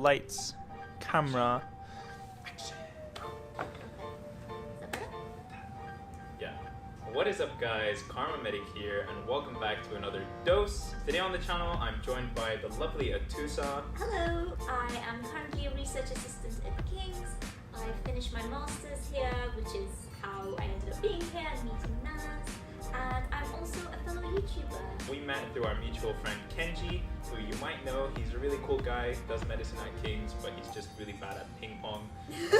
Lights, camera. Yeah. What is up, guys? Karma Medic here, and welcome back to another dose. Today on the channel, I'm joined by the lovely Atousa. Hello, I am currently a research assistant at King's. I finished my master's here, which is how I ended up being here and meeting Naz. And I'm also a fellow YouTuber. We met through our mutual friend Kenji, who you might know. He's a really cool guy, does medicine at King's, but he's just really bad at ping pong. It's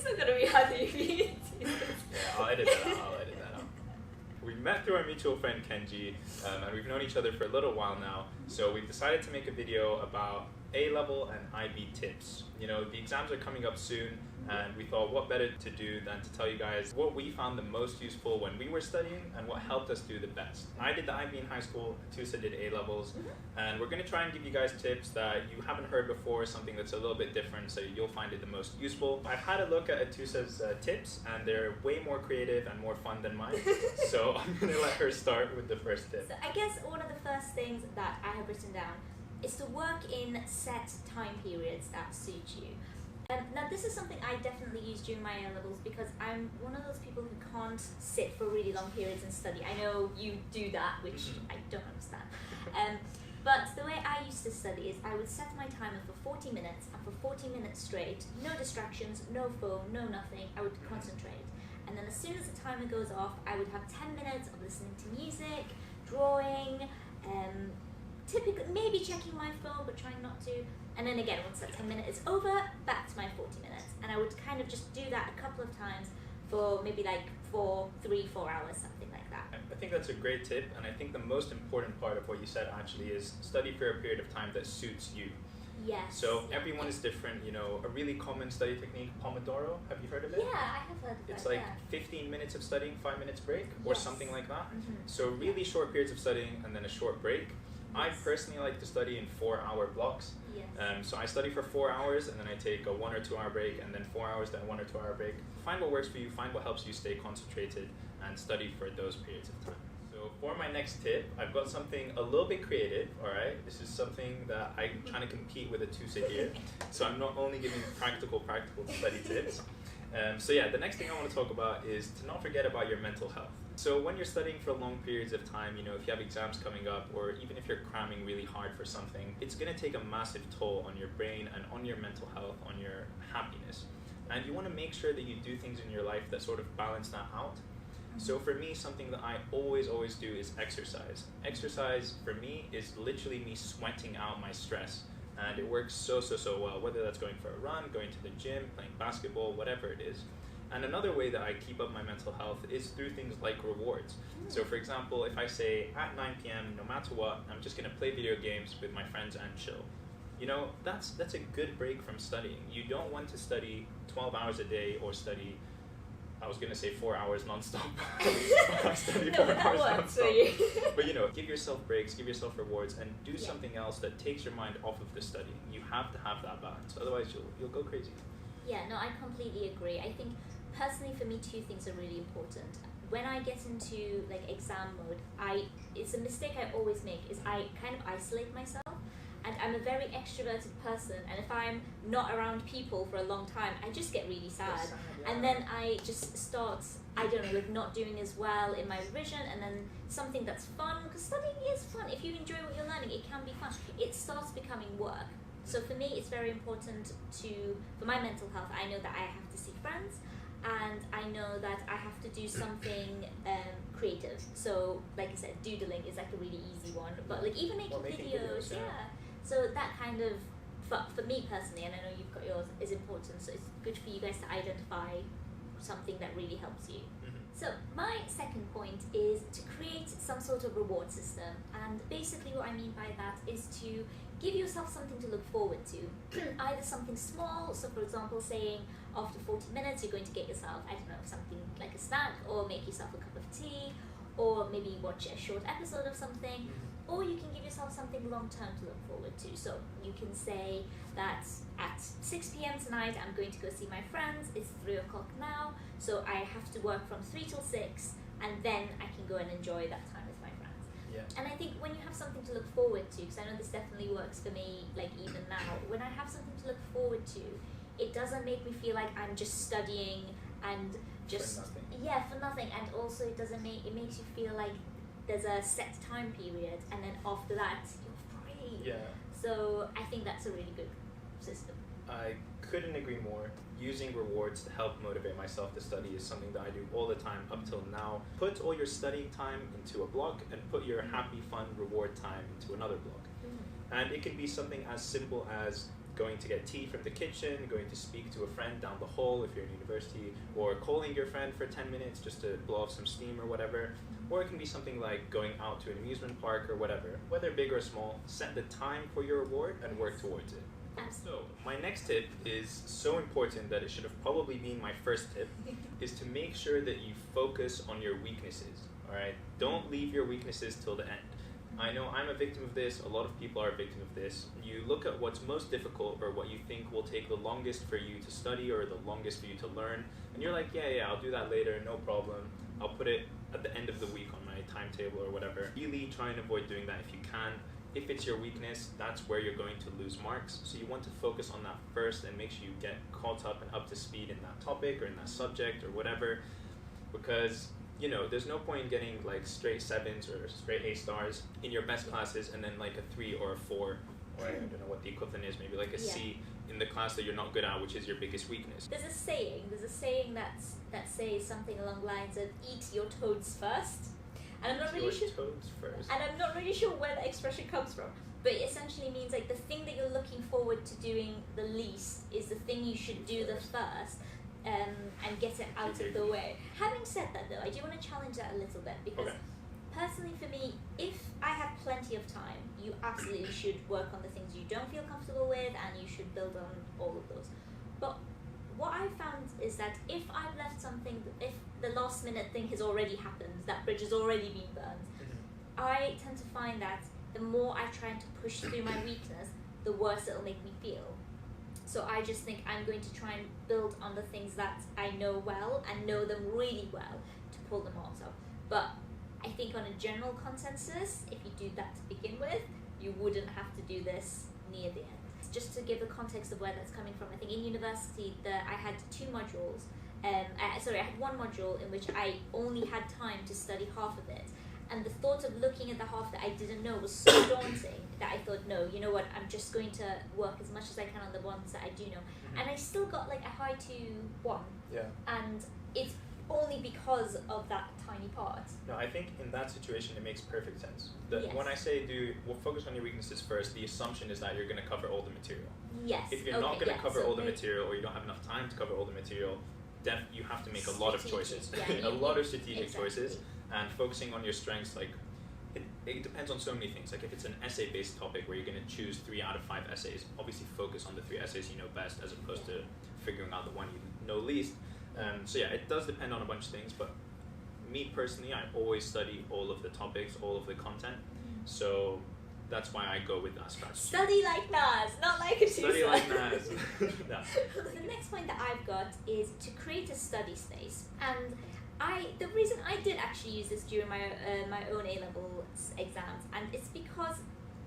not gonna be hard to read. Yeah, I'll edit that out. We met through our mutual friend Kenji, and we've known each other for a little while now. So we've decided to make a video about A-level and IB tips. You know, the exams are coming up soon, and we thought what better to do than to tell you guys what we found the most useful when we were studying and what helped us do the best. I did the IB in high school, Atousa did A-levels, and we're going to try and give you guys tips that you haven't heard before, something that's a little bit different, so you'll find it the most useful. I've had a look at Atousa's tips, and they're way more creative and more fun than mine, so I'm going to let her start with the first tip. So I guess one of the first things that I have written down is to work in set time periods that suit you. Now this is something I definitely use during my A-levels because I'm one of those people who can't sit for really long periods and study. I know you do that, which I don't understand. But the way I used to study is I would set my timer for 40 minutes, and for 40 minutes straight, no distractions, no phone, no nothing, I would concentrate. And then as soon as the timer goes off, I would have 10 minutes of listening to music, drawing, typically maybe checking my phone but trying not to, and then again once that 10 minutes is over, back to my 40 minutes, and I would kind of just do that a couple of times for maybe like 4 hours, something like that. I think that's a great tip, and I think the most important part of what you said actually is study for a period of time that suits you. Yes. So everyone is different, you know. A really common study technique, Pomodoro, have you heard of it? Yeah, I have heard of that. It's like 15 minutes of studying, 5 minutes break, or Yes. something like that. So really short periods of studying and then a short break. I personally like to study in 4-hour blocks. Yes. So I study for 4 hours and then I take a 1 or 2 hour break, and then 4 hours, then 1 or 2 hour break. Find what works for you, find what helps you stay concentrated and study for those periods of time. So for my next tip, I've got something a little bit creative, alright? This is something that I'm trying to compete with Atousa here. So I'm not only giving practical study tips. So yeah, the next thing I want to talk about is to not forget about your mental health. So when you're studying for long periods of time, you know, if you have exams coming up, or even if you're cramming really hard for something, it's going to take a massive toll on your brain and on your mental health, on your happiness. And you want to make sure that you do things in your life that sort of balance that out. So for me, something that I always do is exercise. Exercise for me is literally me sweating out my stress. And it works so well, whether that's going for a run, going to the gym, playing basketball, whatever it is. And another way that I keep up my mental health is through things like rewards. So for example, if I say at 9 p.m., no matter what, I'm just gonna play video games with my friends and chill. You know, that's a good break from studying. You don't want to study 12 hours a day or study, I was gonna say 4 hours nonstop. I study No, 4 that hours works for nonstop. you. But you know, give yourself breaks, give yourself rewards, and do something else that takes your mind off of the studying. You have to have that balance, otherwise you'll go crazy. Yeah, no, I completely agree. I think personally for me, two things are really important. When I get into like exam mode, it's a mistake I always make is I kind of isolate myself. And I'm a very extroverted person, and if I'm not around people for a long time, I just get really sad. And then I just start, I don't know, like not doing as well in my revision, and then something that's fun, because studying is fun. If you enjoy what you're learning, it can be fun. It starts becoming work. So for me, it's very important for my mental health, I know that I have to see friends, and I know that I have to do something creative. So like I said, doodling is like a really easy one, but like even making videos, yeah. So that kind of, for me personally, and I know you've got yours, is important. So it's good for you guys to identify something that really helps you. So my second point is to create some sort of reward system. And basically what I mean by that is to give yourself something to look forward to. Either something small, so for example saying after 40 minutes you're going to get yourself, I don't know, something like a snack, or make yourself a cup of tea, or maybe watch a short episode of something. Or you can give yourself something long-term to look forward to. So you can say that at 6 p.m. tonight, I'm going to go see my friends. It's 3 o'clock now, so I have to work from 3 till 6, and then I can go and enjoy that time with my friends. Yeah. And I think when you have something to look forward to, because I know this definitely works for me, like even now, when I have something to look forward to, it doesn't make me feel like I'm just studying and just For nothing. yeah, for nothing. And also it makes you feel like there's a set time period, and then after that you're free. Yeah. So I think that's a really good system. I couldn't agree more. Using rewards to help motivate myself to study is something that I do all the time up till now. Put all your studying time into a block and put your happy, fun, reward time into another block. And it can be something as simple as going to get tea from the kitchen, going to speak to a friend down the hall if you're in university, or calling your friend for 10 minutes just to blow off some steam or whatever. Or it can be something like going out to an amusement park or whatever. Whether big or small, set the time for your reward and work towards it. So, my next tip is so important that it should have probably been my first tip, is to make sure that you focus on your weaknesses, alright? Don't leave your weaknesses till the end. I know I'm a victim of this, a lot of people are a victim of this. You look at what's most difficult or what you think will take the longest for you to study or the longest for you to learn, and you're like, yeah, I'll do that later, no problem. I'll put it at the end of the week on my timetable or whatever. Really try and avoid doing that if you can. If it's your weakness, that's where you're going to lose marks. So you want to focus on that first and make sure you get caught up and up to speed in that topic or in that subject or whatever. Because, you know, there's no point in getting like straight 7s or straight A stars in your best classes and then like a 3 or a 4, or I don't know what the equivalent is, maybe like a C in the class that you're not good at, which is your biggest weakness. There's a saying that says something along the lines of eat your toads first. And I'm not really sure. And I'm not really sure where that expression comes from, but it essentially means like the thing that you're looking forward to doing the least is the thing you should do the first, and get it out of the way. Having said that, though, I do want to challenge that a little bit because personally, for me, if I have plenty of time, you absolutely should work on the things you don't feel comfortable with, and you should build on all of those. But what I've found is that if I've left something, if the last minute thing has already happened, that bridge has already been burned, I tend to find that the more I try to push through my weakness, the worse it'll make me feel. So I just think I'm going to try and build on the things that I know well and know them really well to pull them out of. But I think on a general consensus, if you do that to begin with, you wouldn't have to do this near the end. Just to give the context of where that's coming from, I think in university I had 2 modules. I had 1 module in which I only had time to study half of it. And the thought of looking at the half that I didn't know was so daunting that I thought, no, you know what, I'm just going to work as much as I can on the ones that I do know. And I still got like a high 2-1. Yeah. And it's only because of that tiny part. No, I think in that situation it makes perfect sense. When I say focus on your weaknesses first, the assumption is that you're going to cover all the material. Yes. If you're not going to cover all the material, or you don't have enough time to cover all the material, you have to make a lot of choices. Yeah, a lot of strategic choices. And focusing on your strengths, like it depends on so many things. Like if it's an essay-based topic where you're going to choose 3 out of 5 essays, obviously focus on the 3 essays you know best as opposed to figuring out the one you know least. So yeah, it does depend on a bunch of things, but me personally, I always study all of the topics, all of the content. So that's why I go with that strategy. Study like Nas, not like Atousa. Study like Nas. No. The next point that I've got is to create a study space. And the reason I did actually use this during my my own A-level exams, and it's because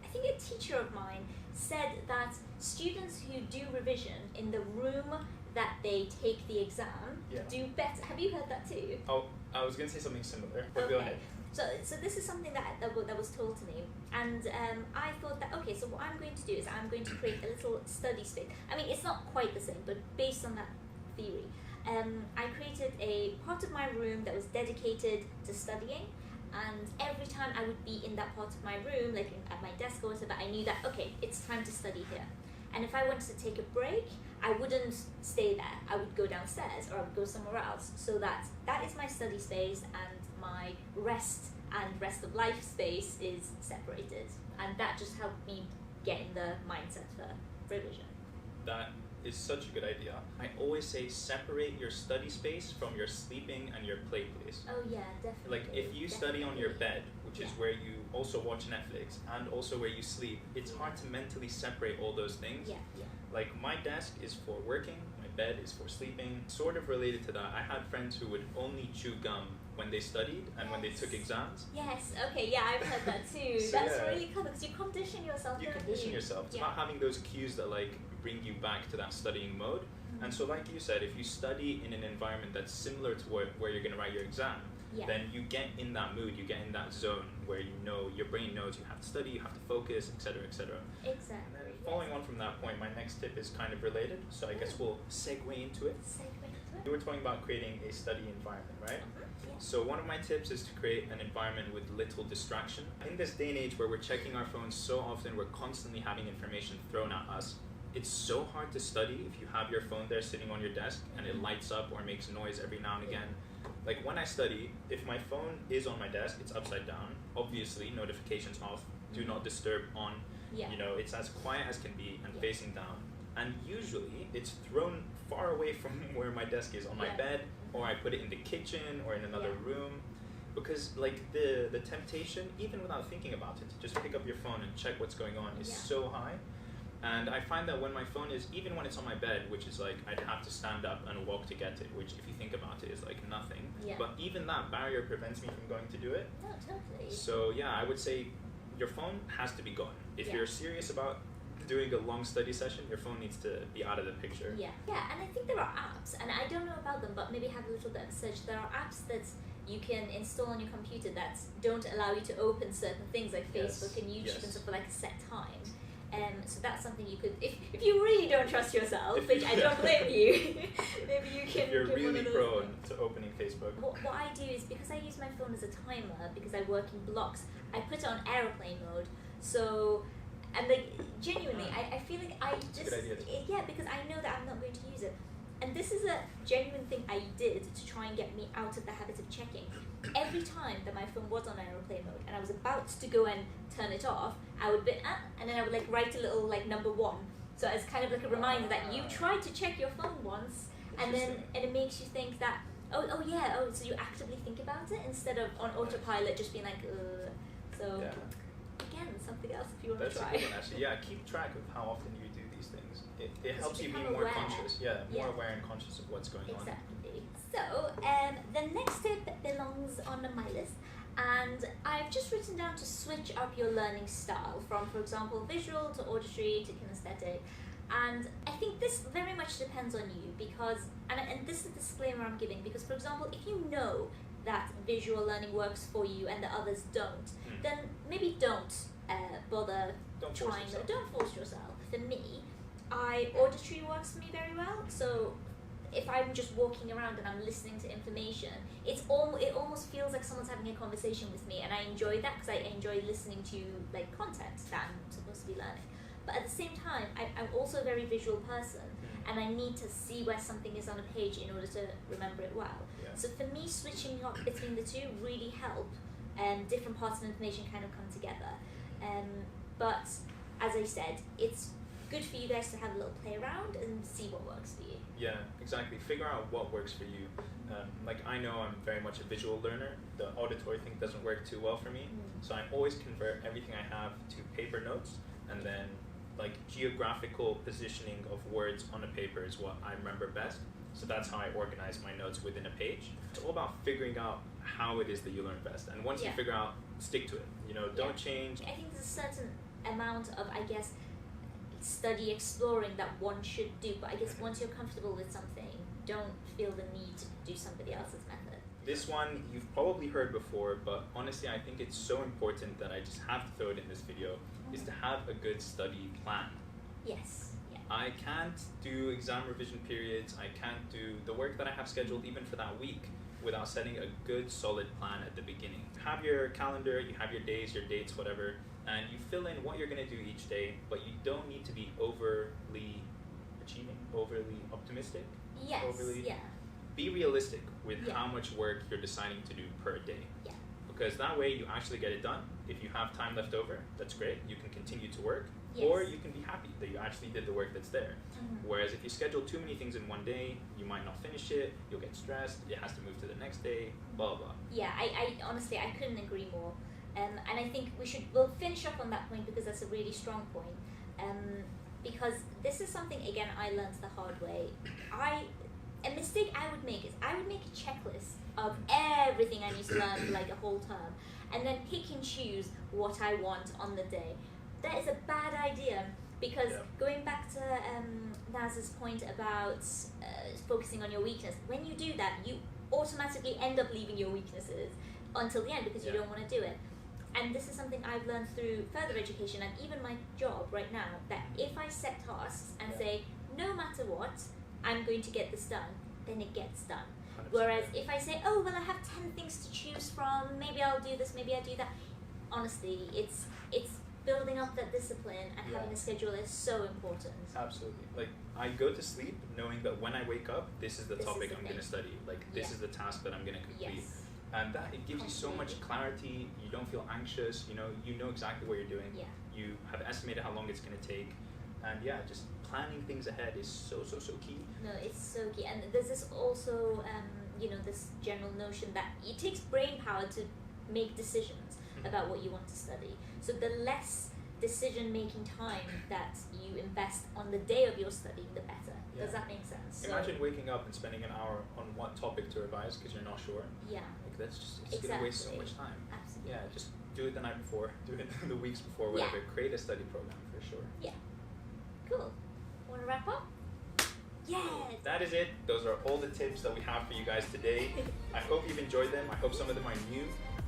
I think a teacher of mine said that students who do revision in the room that they take the exam do better. Have you heard that too? Oh, I was going to say something similar. But okay. Go ahead. So this is something that was told to me, and I thought that, okay, so what I'm going to do is I'm going to create a little study space. I mean, it's not quite the same, but based on that theory, I created a part of my room that was dedicated to studying, and every time I would be in that part of my room, like at my desk or whatever, I knew that, okay, it's time to study here. And if I wanted to take a break, I wouldn't stay there. I would go downstairs or I would go somewhere else. So that is my study space, and my rest and rest of life space is separated. And that just helped me get in the mindset for revision. That is such a good idea. I always say separate your study space from your sleeping and your play place. Oh yeah, definitely. Like if you study on your bed, which is where you also watch Netflix and also where you sleep, it's hard to mentally separate all those things. Yeah. Like my desk is for working, my bed is for sleeping. Sort of related to that, I had friends who would only chew gum when they studied and when they took exams. Yes, okay, yeah, I've heard that too. So That's yeah. really cool because you condition yourself. You don't condition yourself. It's Yeah. about having those cues that like bring you back to that studying mode. And so like you said, if you study in an environment that's similar to where you're going to write your exam, Yeah. then you get in that mood, you get in that zone where you know, your brain knows you have to study, you have to focus, etc., etc. Exactly. And then following on from that point, my next tip is kind of related, so I guess we'll segue into it. We were talking about creating a study environment, right? Yeah. So one of my tips is to create an environment with little distraction. In this day and age where we're checking our phones so often, we're constantly having information thrown at us. It's so hard to study if you have your phone there sitting on your desk and it lights up or makes noise every now and again. Like when I study, if my phone is on my desk, it's upside down. Obviously, notifications off, do not disturb on. Yeah. You know, it's as quiet as can be and Yeah. facing down. And usually, it's thrown far away from where my desk is, on my Yeah. bed, or I put it in the kitchen or in another Yeah. room. Because like the temptation, even without thinking about it, to just pick up your phone and check what's going on is Yeah. so high. And I find that when my phone is, even when it's on my bed, which is like, I'd have to stand up and walk to get it, which if you think about it is like nothing. Yeah. But even that barrier prevents me from going to do it. No, totally. So yeah, I would say your phone has to be gone. If Yeah. you're serious about doing a long study session, your phone needs to be out of the picture. Yeah, yeah, and I think there are apps, and I don't know about them, but maybe have a little bit of a search. There are apps that you can install on your computer that don't allow you to open certain things like Yes, Facebook and YouTube yes. and stuff for like a set time. So that's something you could, if you really don't trust yourself, If which you- I don't blame you, maybe you can If you're give one really of those prone things. to opening Facebook. What I do is, because I use my phone as a timer, because I work in blocks, I put it on aeroplane mode. So, and like genuinely, I feel like I It's a just good idea to- yeah, because I know that I'm not going to use it. And this is a genuine thing I did to try and get me out of the habit of checking. Every time that my phone was on aeroplane mode and I was about to go and turn it off, I would be and then I would like write a little like number 1. So it's kind of like a reminder that you tried to check your phone once, and then and it makes you think that so you actively think about it instead of on autopilot just being like so Yeah. again, something else if you want That's to a try. good one actually. Yeah, keep track of how often you do these things. It Because helps you you be become more aware. conscious. Yeah, more Yeah. aware and conscious of what's going on. Exactly. So, the next tip belongs on my list, and I've just written down to switch up your learning style from, for example, visual to auditory to kinesthetic. And I think this very much depends on you because, and this is the disclaimer I'm giving, because, for example, if you know that visual learning works for you and the others don't, then maybe don't bother Don't force trying yourself. Don't force yourself. For me, auditory works for me very well. So if I'm just walking around and I'm listening to information, it almost feels like someone's having a conversation with me, and I enjoy that because I enjoy listening to like content that I'm supposed to be learning. But at the same time, I'm also a very visual person, and I need to see where something is on a page in order to remember it well. Yeah. So for me, switching up between the two really help, and different parts of information kind of come together. But as I said, it's good for you guys to have a little play around and see what works for you. Yeah, exactly. Figure out what works for you. Like I know I'm very much a visual learner. The auditory thing doesn't work too well for me. So I always convert everything I have to paper notes, and then like geographical positioning of words on a paper is what I remember best. So that's how I organize my notes within a page. It's all about figuring out how it is that you learn best. And once you Yeah. figure out, stick to it. You know, don't change. I think there's a certain amount of, I guess, study exploring that one should do, but I guess once you're comfortable with something, don't feel the need to do somebody else's method. This one you've probably heard before, but honestly I think it's so important that I just have to throw it in this video, is to have a good study plan. Yes. Yeah. I can't do exam revision periods, I can't do the work that I have scheduled even for that week without setting a good solid plan at the beginning. Have your calendar, you have your days, your dates, whatever, and you fill in what you're going to do each day, but you don't need to be overly achieving, overly optimistic. Yes. Overly- Yeah. Be realistic with Yeah. how much work you're deciding to do per day. Yeah. Because that way you actually get it done. If you have time left over, that's great, you can continue to work, Yes. or you can be happy that you actually did the work that's there. Mhm. Whereas if you schedule too many things in one day, you might not finish it, you'll get stressed, it has to move to the next day, blah blah. Yeah, I honestly, I couldn't agree more. And I think we'll finish up on that point because that's a really strong point. Because this is something, again, I learned the hard way. a mistake I would make is I would make a checklist of everything I need to learn for like a whole term, and then pick and choose what I want on the day. That is a bad idea, because going back to Naz's point about focusing on your weakness, when you do that, you automatically end up leaving your weaknesses until the end because you don't want to do it. And this is something I've learned through further education and even my job right now, that if I set tasks and say, no matter what, I'm going to get this done, then it gets done. 100%. Whereas if I say, oh, well, I have 10 things to choose from, maybe I'll do this, maybe I'll do that. Honestly, it's building up that discipline and having a schedule is so important. Absolutely. Like, I go to sleep knowing that when I wake up, this is the topic I'm going to study. Like, this is the task that I'm going to complete. Yes. And that, it gives you so much clarity. You don't feel anxious. You know exactly what you're doing. Yeah. You have estimated how long it's going to take. And just planning things ahead is so key. No, it's so key. And there's this also, this general notion that it takes brain power to make decisions about what you want to study. So the less decision-making time that you invest on the day of your studying, the better. Does that make sense? Imagine waking up and spending an hour on what topic to revise because you're not sure. Yeah. Like, that's just, it's going to waste so much time. Absolutely. Yeah, just do it the night before, do it the weeks before, whatever. Create a study program for sure. Yeah. Cool. Want to wrap up? Yes! That is it. Those are all the tips that we have for you guys today. I hope you've enjoyed them. I hope some of them are new,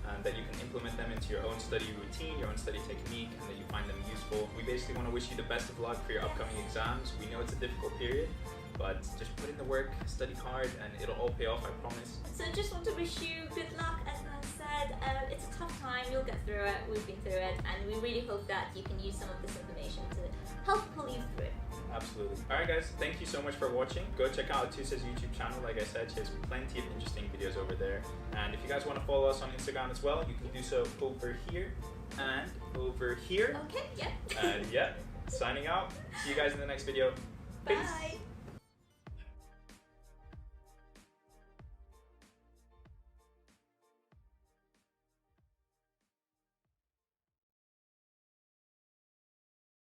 and that you can implement them into your own study routine, your own study technique, and that you find them useful. We basically want to wish you the best of luck for your upcoming exams. We know it's a difficult period, but just put in the work, study hard, and it'll all pay off, I promise. So just want to wish you good luck. As I said, it's a tough time, you'll get through it, we've been through it, and we really hope that you can use some of this information to help pull you through it. Absolutely. Alright guys, thank you so much for watching. Go check out Atousa's YouTube channel. Like I said, she has plenty of interesting videos over there. And if you guys want to follow us on Instagram as well, you can do so over here and over here. Okay, yeah. And signing out. See you guys in the next video. Peace. Bye.